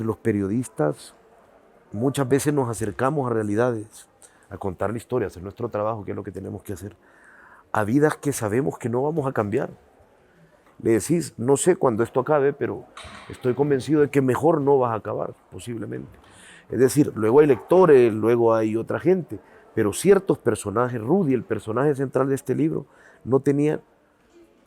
Los periodistas muchas veces nos acercamos a realidades, a contar la historia, a hacer nuestro trabajo, que es lo que tenemos que hacer, a vidas que sabemos que no vamos a cambiar. Le decís, no sé cuándo esto acabe, pero estoy convencido de que mejor no vas a acabar, posiblemente. Es decir, luego hay lectores, luego hay otra gente, pero ciertos personajes, Rudy, el personaje central de este libro, no tenía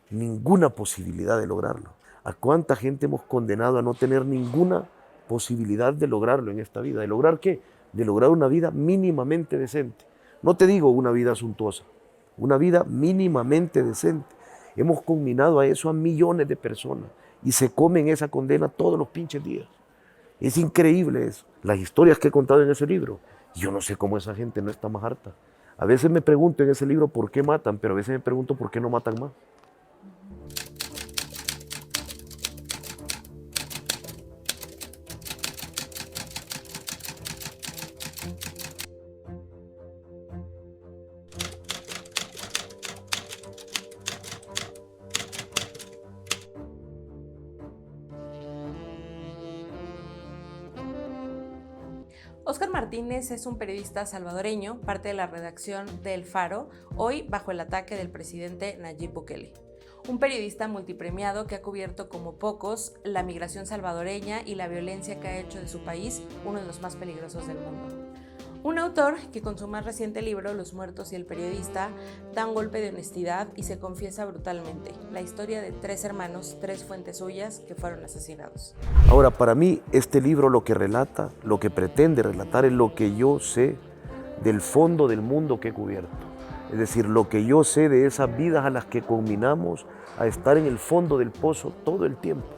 ninguna posibilidad de lograrlo. ¿A cuánta gente hemos condenado a no tener ninguna posibilidad de lograrlo en esta vida? ¿De lograr qué? De lograr una vida mínimamente decente. No te digo una vida suntuosa, una vida mínimamente decente. Hemos conminado a eso a millones de personas y se comen esa condena todos los pinches días. Es increíble eso. Las historias que he contado en ese libro, yo no sé cómo esa gente no está más harta. A veces me pregunto en ese libro por qué matan, pero a veces me pregunto por qué no matan más. Óscar Martínez es un periodista salvadoreño, parte de la redacción de El Faro, hoy bajo el ataque del presidente Nayib Bukele. Un periodista multipremiado que ha cubierto como pocos la migración salvadoreña y la violencia que ha hecho de su país uno de los más peligrosos del mundo. Un autor que con su más reciente libro, Los muertos y el periodista, da un golpe de honestidad y se confiesa brutalmente la historia de 3 hermanos, 3 fuentes suyas que fueron asesinados. Ahora, para mí, este libro lo que relata, lo que pretende relatar es lo que yo sé del fondo del mundo que he cubierto. Es decir, lo que yo sé de esas vidas a las que culminamos a estar en el fondo del pozo todo el tiempo,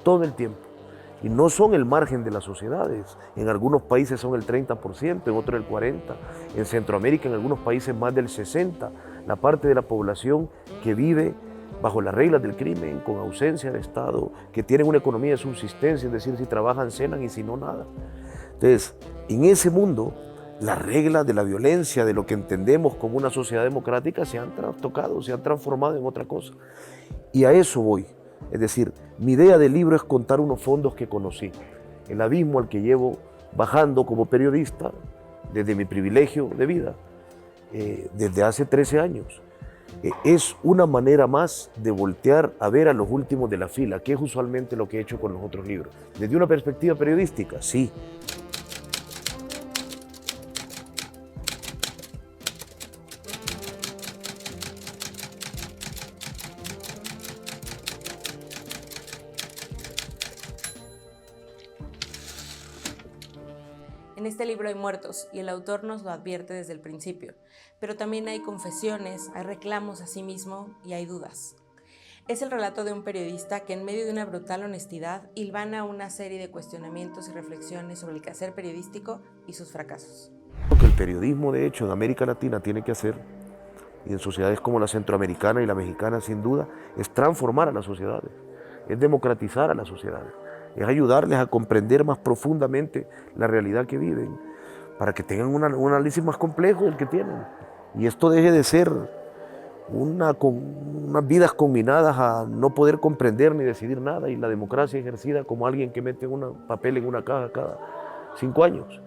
todo el tiempo. Y no son el margen de las sociedades. En algunos países son el 30%, en otros el 40%. En Centroamérica, en algunos países más del 60%. La parte de la población que vive bajo las reglas del crimen, con ausencia de Estado, que tienen una economía de subsistencia, es decir, si trabajan, cenan y si no, nada. Entonces, en ese mundo, las reglas de la violencia, de lo que entendemos como una sociedad democrática, se han trastocado, se han transformado en otra cosa. Y a eso voy. Es decir, mi idea del libro es contar unos fondos que conocí, el abismo al que llevo bajando como periodista desde mi privilegio de vida, desde hace 13 años. Es una manera más de voltear a ver a los últimos de la fila, que es usualmente lo que he hecho con los otros libros. Desde una perspectiva periodística, sí. En este libro hay muertos y el autor nos lo advierte desde el principio, pero también hay confesiones, hay reclamos a sí mismo y hay dudas. Es el relato de un periodista que en medio de una brutal honestidad hilvana una serie de cuestionamientos y reflexiones sobre el quehacer periodístico y sus fracasos. Lo que el periodismo, de hecho, en América Latina tiene que hacer, y en sociedades como la centroamericana y la mexicana sin duda, es transformar a las sociedades, es democratizar a las sociedades, es ayudarles a comprender más profundamente la realidad que viven, para que tengan un análisis más complejo del que tienen. Y esto deje de ser unas vidas combinadas a no poder comprender ni decidir nada, y la democracia ejercida como alguien que mete un papel en una caja cada 5 años.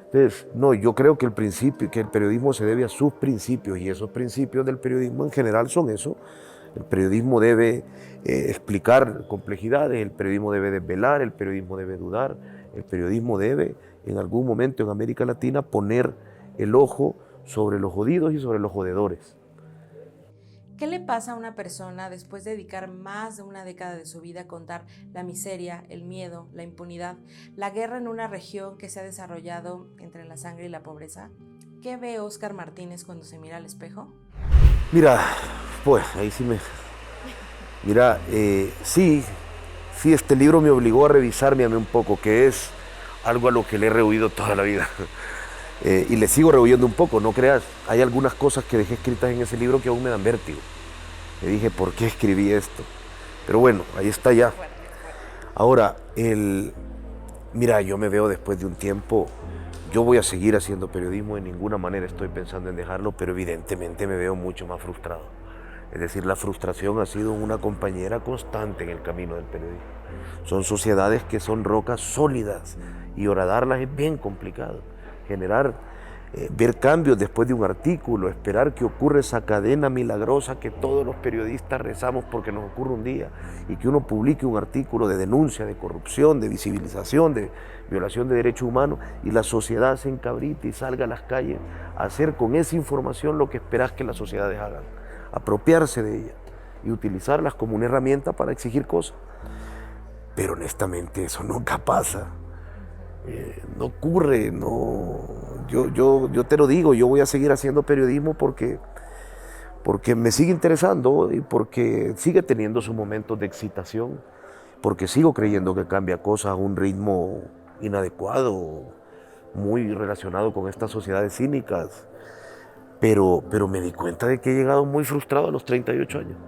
Entonces, no, yo creo que el periodismo se debe a sus principios, y esos principios del periodismo en general son eso. El periodismo debe explicar complejidades, el periodismo debe desvelar, el periodismo debe dudar, el periodismo debe, en algún momento en América Latina, poner el ojo sobre los jodidos y sobre los jodedores. ¿Qué le pasa a una persona después de dedicar más de una década de su vida a contar la miseria, el miedo, la impunidad, la guerra en una región que se ha desarrollado entre la sangre y la pobreza? ¿Qué ve Óscar Martínez cuando se mira al espejo? Mira, pues ahí sí Mira, sí, este libro me obligó a revisarme a mí un poco, que es algo a lo que le he rehuido toda la vida. Y le sigo rehuyendo un poco, no creas. Hay algunas cosas que dejé escritas en ese libro que aún me dan vértigo. Me dije, ¿por qué escribí esto? Pero bueno, ahí está ya. Ahora, mira, yo me veo después de un tiempo, yo voy a seguir haciendo periodismo, de ninguna manera estoy pensando en dejarlo, pero evidentemente me veo mucho más frustrado. Es decir, la frustración ha sido una compañera constante en el camino del periodismo. Son sociedades que son rocas sólidas y horadarlas es bien complicado. Ver cambios después de un artículo, esperar que ocurra esa cadena milagrosa que todos los periodistas rezamos porque nos ocurra un día y que uno publique un artículo de denuncia, de corrupción, de visibilización, de violación de derechos humanos y la sociedad se encabrite y salga a las calles a hacer con esa información lo que esperas que las sociedades hagan, apropiarse de ella y utilizarlas como una herramienta para exigir cosas. Pero honestamente eso nunca pasa. No ocurre, no. Yo te lo digo, yo voy a seguir haciendo periodismo porque me sigue interesando y porque sigue teniendo sus momentos de excitación, porque sigo creyendo que cambia cosas a un ritmo inadecuado, muy relacionado con estas sociedades cínicas, pero me di cuenta de que he llegado muy frustrado a los 38 años.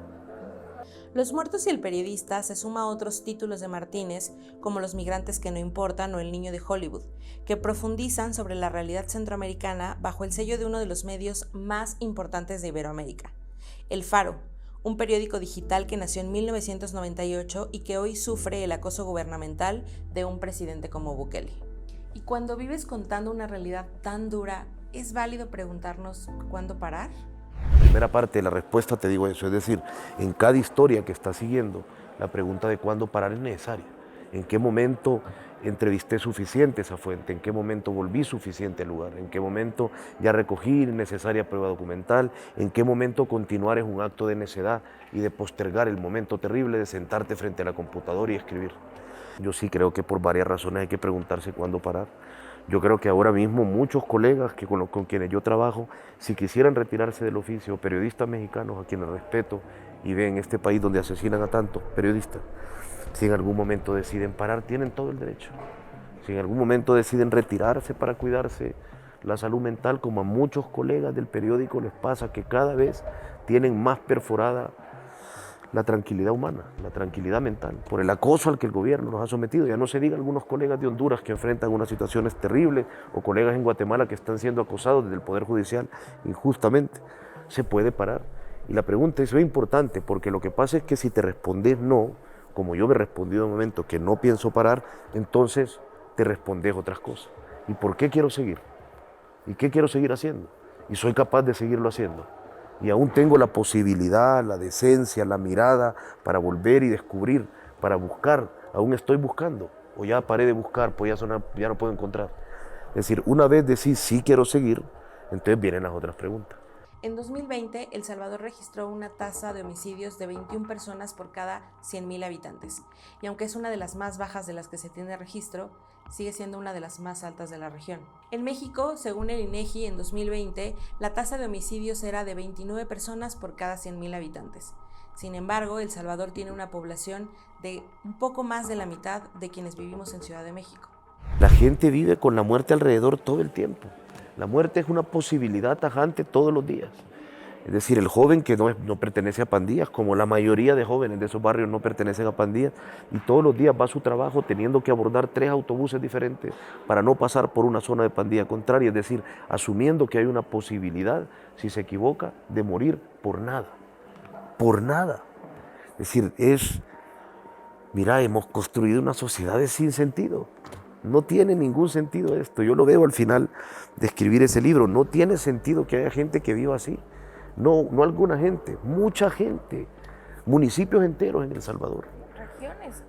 Los muertos y el periodista se suma a otros títulos de Martínez, como Los migrantes que no importan o El niño de Hollywood, que profundizan sobre la realidad centroamericana bajo el sello de uno de los medios más importantes de Iberoamérica, El Faro, un periódico digital que nació en 1998 y que hoy sufre el acoso gubernamental de un presidente como Bukele. Y cuando vives contando una realidad tan dura, ¿es válido preguntarnos cuándo parar? Primera parte de la respuesta te digo eso, es decir, en cada historia que estás siguiendo, la pregunta de cuándo parar es necesaria. ¿En qué momento entrevisté suficiente esa fuente? ¿En qué momento volví suficiente al lugar? ¿En qué momento ya recogí necesaria prueba documental? ¿En qué momento continuar es un acto de necedad y de postergar el momento terrible de sentarte frente a la computadora y escribir? Yo sí creo que por varias razones hay que preguntarse cuándo parar. Yo creo que ahora mismo muchos colegas con quienes yo trabajo, si quisieran retirarse del oficio, periodistas mexicanos a quienes respeto y ven este país donde asesinan a tantos periodistas, si en algún momento deciden parar, tienen todo el derecho. Si en algún momento deciden retirarse para cuidarse la salud mental, como a muchos colegas del periódico les pasa, que cada vez tienen más perforada la tranquilidad humana, la tranquilidad mental, por el acoso al que el gobierno nos ha sometido. Ya no se diga algunos colegas de Honduras que enfrentan unas situaciones terribles o colegas en Guatemala que están siendo acosados desde el Poder Judicial injustamente. Se puede parar. Y la pregunta es muy importante porque lo que pasa es que si te respondes no, como yo me he respondido en un momento que no pienso parar, entonces te respondes otras cosas. ¿Y por qué quiero seguir? ¿Y qué quiero seguir haciendo? Y soy capaz de seguirlo haciendo. Y aún tengo la posibilidad, la decencia, la mirada para volver y descubrir, para buscar. Aún estoy buscando, o ya paré de buscar, pues ya no puedo encontrar. Es decir, una vez decís sí quiero seguir, entonces vienen las otras preguntas. En 2020, El Salvador registró una tasa de homicidios de 21 personas por cada 100.000 habitantes. Y aunque es una de las más bajas de las que se tiene registro, sigue siendo una de las más altas de la región. En México, según el INEGI, en 2020, la tasa de homicidios era de 29 personas por cada 100.000 habitantes. Sin embargo, El Salvador tiene una población de un poco más de la mitad de quienes vivimos en Ciudad de México. La gente vive con la muerte alrededor todo el tiempo. La muerte es una posibilidad tajante todos los días. Es decir, el joven que no pertenece a pandillas, como la mayoría de jóvenes de esos barrios no pertenecen a pandillas, y todos los días va a su trabajo teniendo que abordar 3 autobuses diferentes para no pasar por una zona de pandilla contraria, es decir, asumiendo que hay una posibilidad, si se equivoca, de morir por nada. Por nada. Es decir, mira, hemos construido una sociedad sin sentido. No tiene ningún sentido esto. Yo lo veo al final de escribir ese libro. No tiene sentido que haya gente que viva así. No alguna gente, mucha gente. Municipios enteros en El Salvador.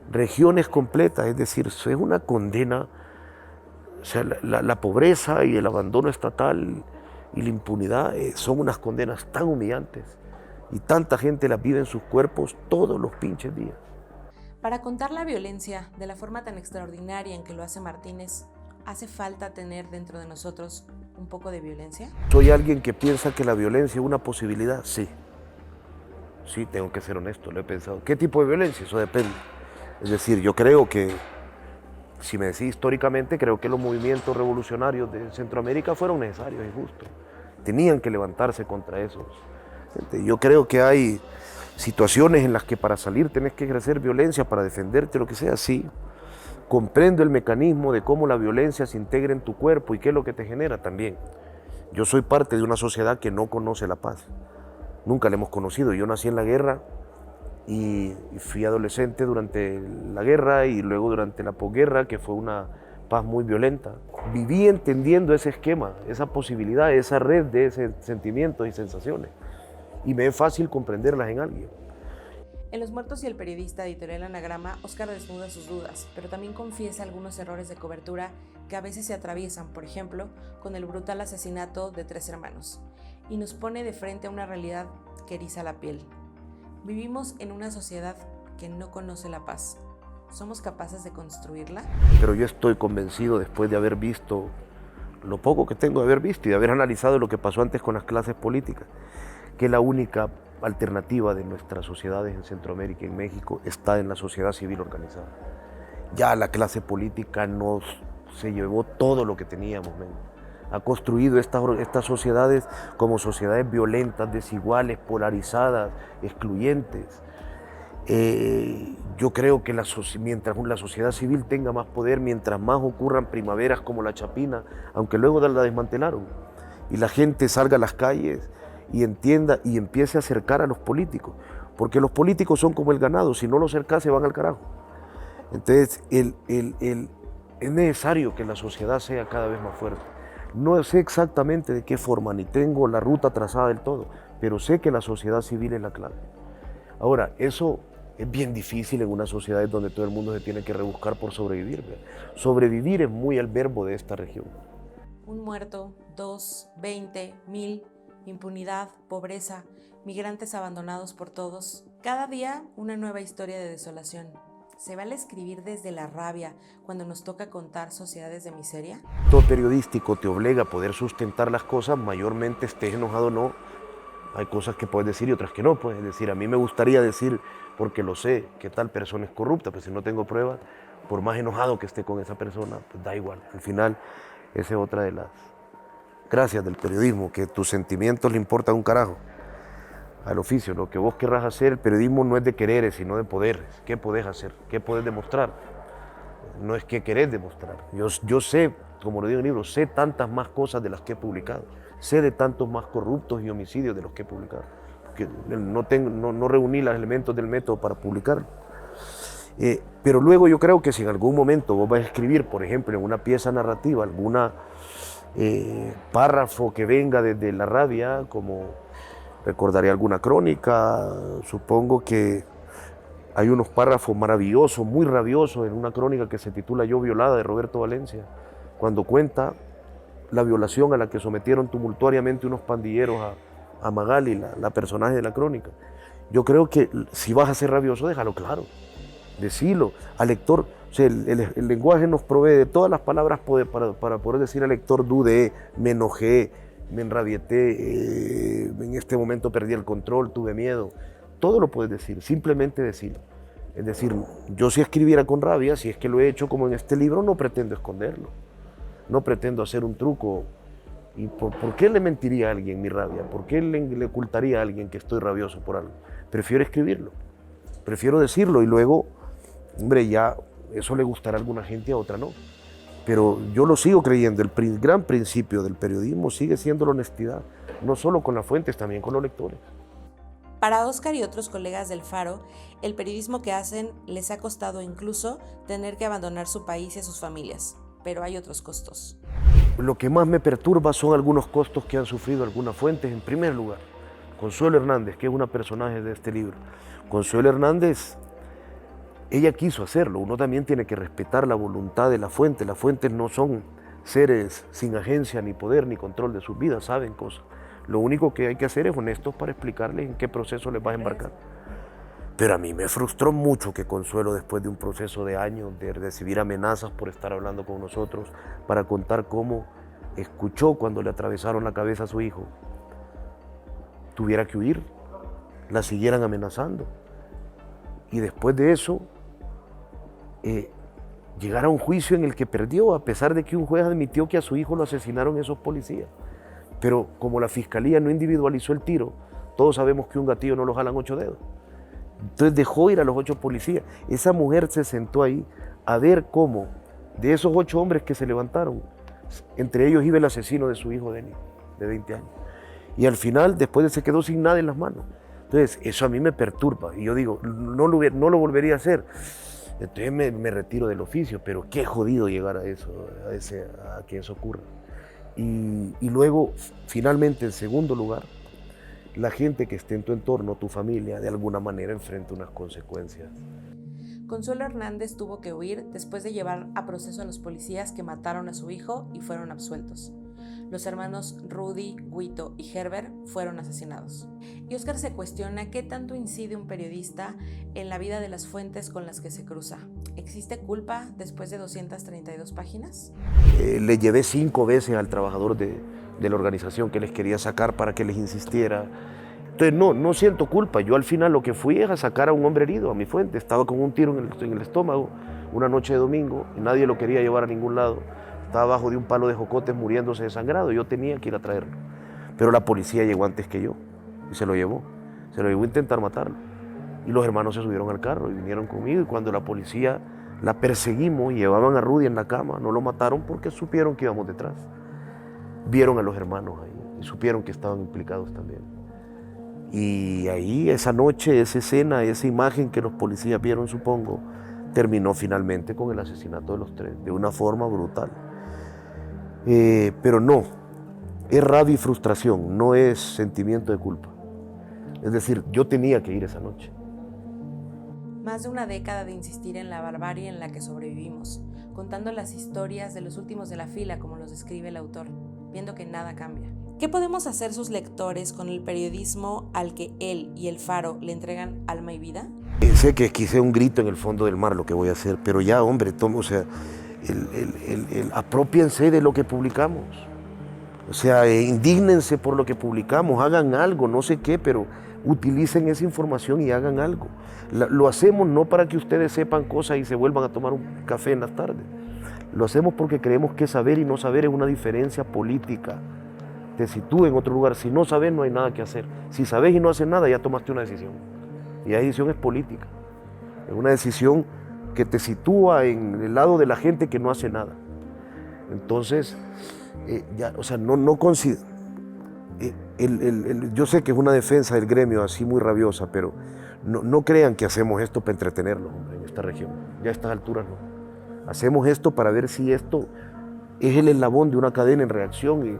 Regiones completas. Es decir, eso es una condena. O sea, la pobreza y el abandono estatal y la impunidad son unas condenas tan humillantes. Y tanta gente las vive en sus cuerpos todos los pinches días. Para contar la violencia de la forma tan extraordinaria en que lo hace Martínez, ¿hace falta tener dentro de nosotros un poco de violencia? ¿Soy alguien que piensa que la violencia es una posibilidad? Sí. Sí, tengo que ser honesto, lo he pensado. ¿Qué tipo de violencia? Eso depende. Es decir, yo creo que, si me decís históricamente, creo que los movimientos revolucionarios de Centroamérica fueron necesarios y justos. Tenían que levantarse contra esos. Yo creo que hay situaciones en las que para salir tenés que ejercer violencia, para defenderte, lo que sea, sí. Comprendo el mecanismo de cómo la violencia se integra en tu cuerpo y qué es lo que te genera también. Yo soy parte de una sociedad que no conoce la paz. nunca la hemos conocido. Yo nací en la guerra y fui adolescente durante la guerra y luego durante la posguerra, que fue una paz muy violenta. Viví entendiendo ese esquema, esa posibilidad, esa red de ese sentimientos y sensaciones. Y me es fácil comprenderlas en alguien. En Los Muertos y el Periodista, editorial Anagrama, Óscar desnuda sus dudas, pero también confiesa algunos errores de cobertura que a veces se atraviesan, por ejemplo, con el brutal asesinato de 3 hermanos, y nos pone de frente a una realidad que eriza la piel. Vivimos en una sociedad que no conoce la paz. ¿Somos capaces de construirla? Pero yo estoy convencido, después de haber visto lo poco que tengo de haber visto y de haber analizado lo que pasó antes con las clases políticas, que la única alternativa de nuestras sociedades en Centroamérica y en México está en la sociedad civil organizada. Ya la clase política nos se llevó todo lo que teníamos, ha construido estas sociedades como sociedades violentas, desiguales, polarizadas, excluyentes. Yo creo que mientras la sociedad civil tenga más poder, mientras más ocurran primaveras como la Chapina, aunque luego la desmantelaron, y la gente salga a las calles y entienda y empiece a acercar a los políticos, porque los políticos son como el ganado, si no los acercas se van al carajo. Entonces es necesario que la sociedad sea cada vez más fuerte. No sé exactamente de qué forma, ni tengo la ruta trazada del todo, pero sé que la sociedad civil es la clave. Ahora, eso es bien difícil en una sociedad donde todo el mundo se tiene que rebuscar por sobrevivir, ¿verdad? Sobrevivir es muy el verbo de esta región. Un muerto, 2, 20, 1000, impunidad, pobreza, migrantes abandonados por todos. Cada día una nueva historia de desolación. ¿Se vale escribir desde la rabia cuando nos toca contar sociedades de miseria? Todo periodístico te obliga a poder sustentar las cosas, mayormente estés enojado o no. Hay cosas que puedes decir y otras que no puedes decir. A mí me gustaría decir, porque lo sé, que tal persona es corrupta, pero si no tengo pruebas, por más enojado que esté con esa persona, pues da igual. Al final, esa es otra de las gracias del periodismo, que tus sentimientos le importan un carajo al oficio. Lo que vos querrás hacer, el periodismo no es de quereres, sino de poderes. ¿Qué podés hacer? ¿Qué podés demostrar? No es que querés demostrar. Yo sé, como lo digo en el libro, sé tantas más cosas de las que he publicado. Sé de tantos más corruptos y homicidios de los que he publicado. Porque no reuní los elementos del método para publicarlo. Pero luego yo creo que si en algún momento vos vas a escribir, por ejemplo, en una pieza narrativa, alguna párrafo que venga desde la rabia, como recordaré alguna crónica, supongo que hay unos párrafos maravillosos, muy rabiosos, en una crónica que se titula Yo violada, de Roberto Valencia, cuando cuenta la violación a la que sometieron tumultuariamente unos pandilleros a Magali, la personaje de la crónica. Yo creo que si vas a ser rabioso, déjalo claro, decilo al lector. O sea, el lenguaje nos provee de todas las palabras para poder decir al lector: dudé, me enojé, me enrabieté, en este momento perdí el control, tuve miedo. Todo lo puedes decir, simplemente decirlo. Es decir, yo si escribiera con rabia, si es que lo he hecho como en este libro, no pretendo esconderlo. No pretendo hacer un truco. ¿Y por qué le mentiría a alguien mi rabia? ¿Por qué le ocultaría a alguien que estoy rabioso por algo? Prefiero escribirlo, prefiero decirlo y luego, hombre, ya eso le gustará a alguna gente y a otra no. Pero yo lo sigo creyendo, el gran principio del periodismo sigue siendo la honestidad, no solo con las fuentes, también con los lectores. Para Óscar y otros colegas del Faro, el periodismo que hacen les ha costado incluso tener que abandonar su país y a sus familias, pero hay otros costos. Lo que más me perturba son algunos costos que han sufrido algunas fuentes. En primer lugar, Consuelo Hernández, que es una personaje de este libro. Consuelo Hernández, ella quiso hacerlo. Uno también tiene que respetar la voluntad de la fuente. Las fuentes no son seres sin agencia, ni poder, ni control de sus vidas, saben cosas. Lo único que hay que hacer es honestos para explicarles en qué proceso les vas a embarcar. Pero a mí me frustró mucho que Consuelo, después de un proceso de años de recibir amenazas por estar hablando con nosotros, para contar cómo escuchó cuando le atravesaron la cabeza a su hijo, tuviera que huir, la siguieran amenazando. Y después de eso, llegara a un juicio en el que perdió, a pesar de que un juez admitió que a su hijo lo asesinaron esos policías. Pero como la fiscalía no individualizó el tiro, todos sabemos que un gatillo no lo jalan 8 dedos. Entonces dejó ir a los 8 policías. Esa mujer se sentó ahí a ver cómo de esos 8 hombres que se levantaron, entre ellos iba el asesino de su hijo Denis, de 20 años. Y al final, después se quedó sin nada en las manos. Entonces, eso a mí me perturba. Y yo digo, no lo volvería a hacer. Entonces me retiro del oficio, pero qué jodido llegar a eso, a que eso ocurra. Y luego, finalmente, en segundo lugar, la gente que esté en tu entorno, tu familia, de alguna manera enfrenta unas consecuencias. Consuelo Hernández tuvo que huir después de llevar a proceso a los policías que mataron a su hijo y fueron absueltos. Los hermanos Rudy, Guito y Herbert fueron asesinados. Y Óscar se cuestiona qué tanto incide un periodista en la vida de las fuentes con las que se cruza. ¿Existe culpa después de 232 páginas? Le llevé 5 veces al trabajador de la organización que les quería sacar para que les insistiera. Entonces no siento culpa. Yo al final lo que fui es a sacar a un hombre herido a mi fuente. Estaba con un tiro en el estómago una noche de domingo y nadie lo quería llevar a ningún lado. Estaba abajo de un palo de jocotes muriéndose de sangrado. Yo tenía que ir a traerlo. Pero la policía llegó antes que yo y se lo llevó. Se lo llevó a intentar matarlo. Y los hermanos se subieron al carro y vinieron conmigo. Y cuando la policía la perseguimos y llevaban a Rudy en la cama, no lo mataron porque supieron que íbamos detrás. Vieron a los hermanos ahí y supieron que estaban implicados también. Y ahí, esa noche, esa escena, esa imagen que los policías vieron, supongo, terminó finalmente con el asesinato de los 3, de una forma brutal. Pero no, es rabia y frustración, no es sentimiento de culpa. Es decir, yo tenía que ir esa noche. Más de una década de insistir en la barbarie en la que sobrevivimos, contando las historias de los últimos de la fila, como los describe el autor, viendo que nada cambia. ¿Qué podemos hacer sus lectores con el periodismo al que él y el Faro le entregan alma y vida? Sé que quise un grito en el fondo del mar lo que voy a hacer, pero ya, hombre, apropiense de lo que publicamos. O sea, indígnense por lo que publicamos, hagan algo, no sé qué, pero utilicen esa información y hagan algo. Lo hacemos no para que ustedes sepan cosas y se vuelvan a tomar un café en las tardes. Lo hacemos porque creemos que saber y no saber es una diferencia política. Te sitúa en otro lugar. Si no sabes, no hay nada que hacer. Si sabes y no haces nada, ya tomaste una decisión. Y la decisión es política. Es una decisión que te sitúa en el lado de la gente que no hace nada. Entonces, no considero. Yo sé que es una defensa del gremio así muy rabiosa, pero no crean que hacemos esto para entretenerlos, hombre, en esta región. Ya a estas alturas no. Hacemos esto para ver si esto es el eslabón de una cadena en reacción y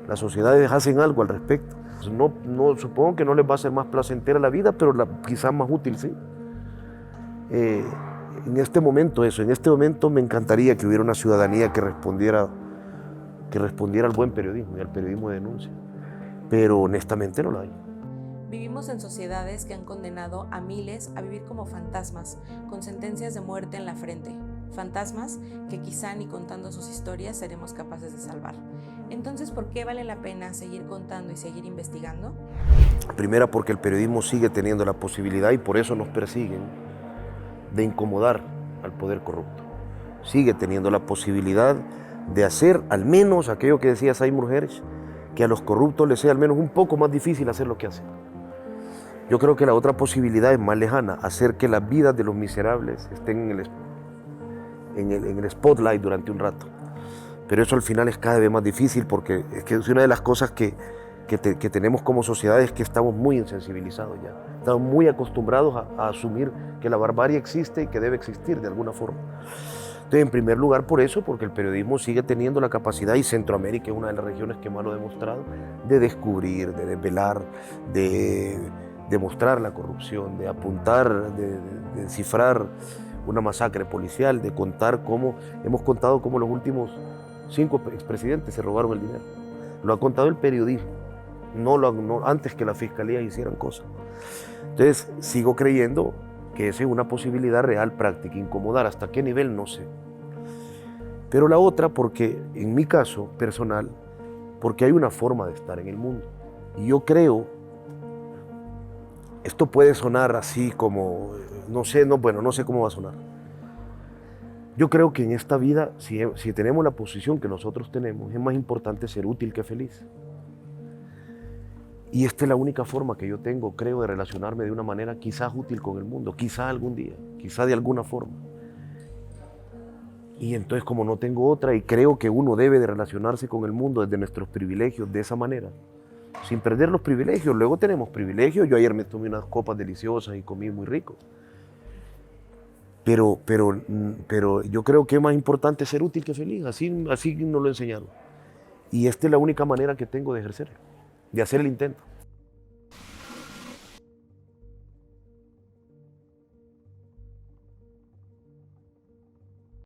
las sociedades hacen algo al respecto. Supongo que no les va a ser más placentera la vida, pero quizás más útil, sí. En este momento me encantaría que hubiera una ciudadanía que respondiera al buen periodismo y al periodismo de denuncia, pero honestamente no lo hay. Vivimos en sociedades que han condenado a miles a vivir como fantasmas, con sentencias de muerte en la frente. Fantasmas que quizá ni contando sus historias seremos capaces de salvar. Entonces, ¿por qué vale la pena seguir contando y seguir investigando? Primera, porque el periodismo sigue teniendo la posibilidad, y por eso nos persiguen, de incomodar al poder corrupto. Sigue teniendo la posibilidad de hacer al menos aquello que decía Seymour Hersh, que a los corruptos les sea al menos un poco más difícil hacer lo que hacen. Yo creo que la otra posibilidad es más lejana, hacer que las vidas de los miserables estén en el spotlight durante un rato. Pero eso al final es cada vez más difícil, porque es que es una de las cosas que tenemos como sociedad, es que estamos muy insensibilizados ya. Estamos muy acostumbrados a asumir que la barbarie existe y que debe existir de alguna forma. Entonces, en primer lugar, por eso, porque el periodismo sigue teniendo la capacidad, y Centroamérica es una de las regiones que más lo ha demostrado, de descubrir, de desvelar, de demostrar la corrupción, de apuntar, de descifrar una masacre policial, de contar cómo, hemos contado cómo los últimos 5 expresidentes se robaron el dinero. Lo ha contado el periodismo, no antes que la fiscalía hicieran cosas. Entonces, sigo creyendo que esa es una posibilidad real, práctica. Incomodar hasta qué nivel, no sé. Pero la otra, porque en mi caso personal, porque hay una forma de estar en el mundo. Y yo creo, esto puede sonar así como, no sé cómo va a sonar. Yo creo que en esta vida, si tenemos la posición que nosotros tenemos, es más importante ser útil que feliz. Y esta es la única forma que yo tengo, creo, de relacionarme de una manera quizás útil con el mundo, quizás algún día, quizás de alguna forma. Y entonces, como no tengo otra, y creo que uno debe de relacionarse con el mundo desde nuestros privilegios de esa manera, sin perder los privilegios. Luego tenemos privilegios. Yo ayer me tomé unas copas deliciosas y comí muy rico. Pero yo creo que es más importante ser útil que feliz. Así nos lo enseñaron. Y esta es la única manera que tengo de ejercerlo, de hacer el intento.